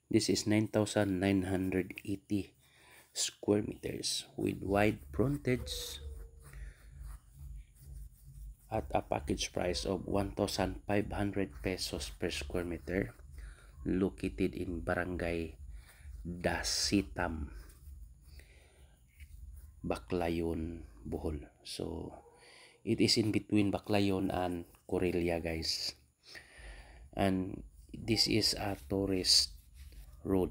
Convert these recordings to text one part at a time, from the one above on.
This is 9,980 square meters with wide frontage at a package price of 1,500 pesos per square meter, located in Barangay Dasitam, Baclayon, Bohol. So it is in between Baclayon and Corelia, guys. And this is a tourism road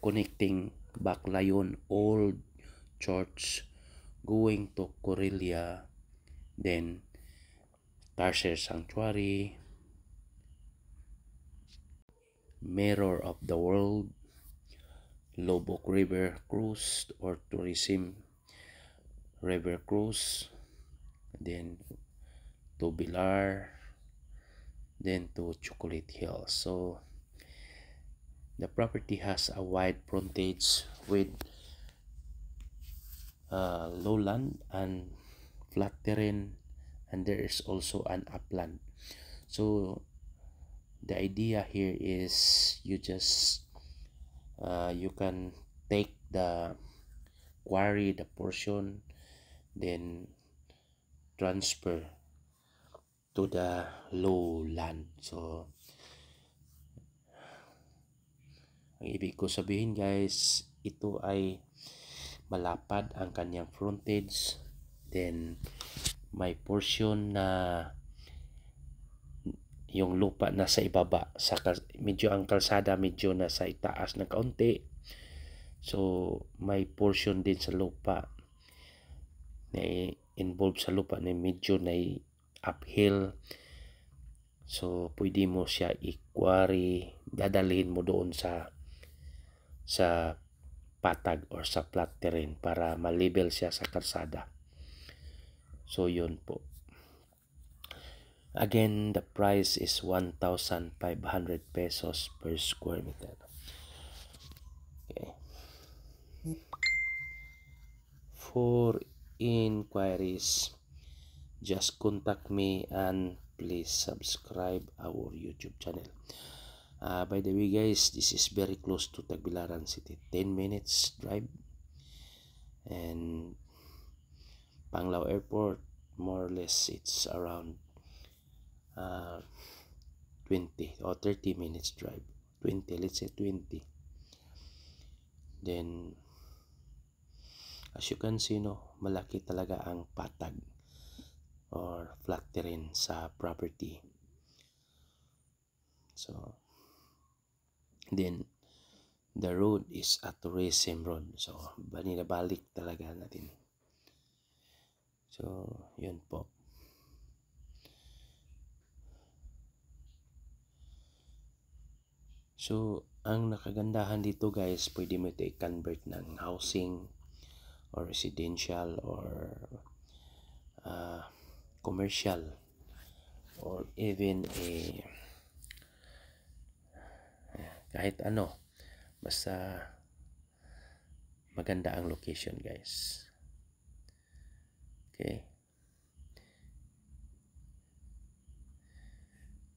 connecting Baclayon Old Church going to Corelia, then Tarsier Sanctuary, Mirror of the World, Lobok River Cruise or Tourism River Cruise, then to Bilar, then to Chocolate Hill. So the property has a wide frontage with lowland and flat terrain, and there is also an upland. So the idea here is you can take the quarry, the portion, then transfer to the lowland. So ang ibig ko sabihin, guys, ito ay malapad ang kanyang frontage, then may portion na yung lupa na sa ibaba, medyo ang kalsada medyo nasa itaas na kaunti. So may portion din sa lupa na involved sa lupa na medyo na uphill. So pwede mo siya i-quarry, dadalhin mo doon sa patag or sa flat terrain para ma-level siya sa kalsada. So yun po. Again, the price is 1,500 pesos per square meter. Okay. For inquiries, just contact me and please subscribe our YouTube channel. By the way, guys, this is very close to Tagbilaran City, 10 minutes drive, and Panglao Airport, more or less it's around 20 or 30 minutes drive. 20, let's say 20. Then as you can see, no, malaki talaga ang patag or flat terrain sa property. So then the road is a tourism road, so balik talaga natin. So yun po. So ang nakagandahan dito, guys, pwede mo ito i-convert ng housing or residential or commercial or even kahit ano, basta maganda ang location, guys. Okay,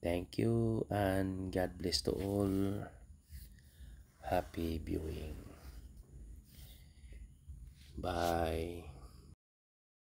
thank you and God bless to all. Happy viewing. Bye.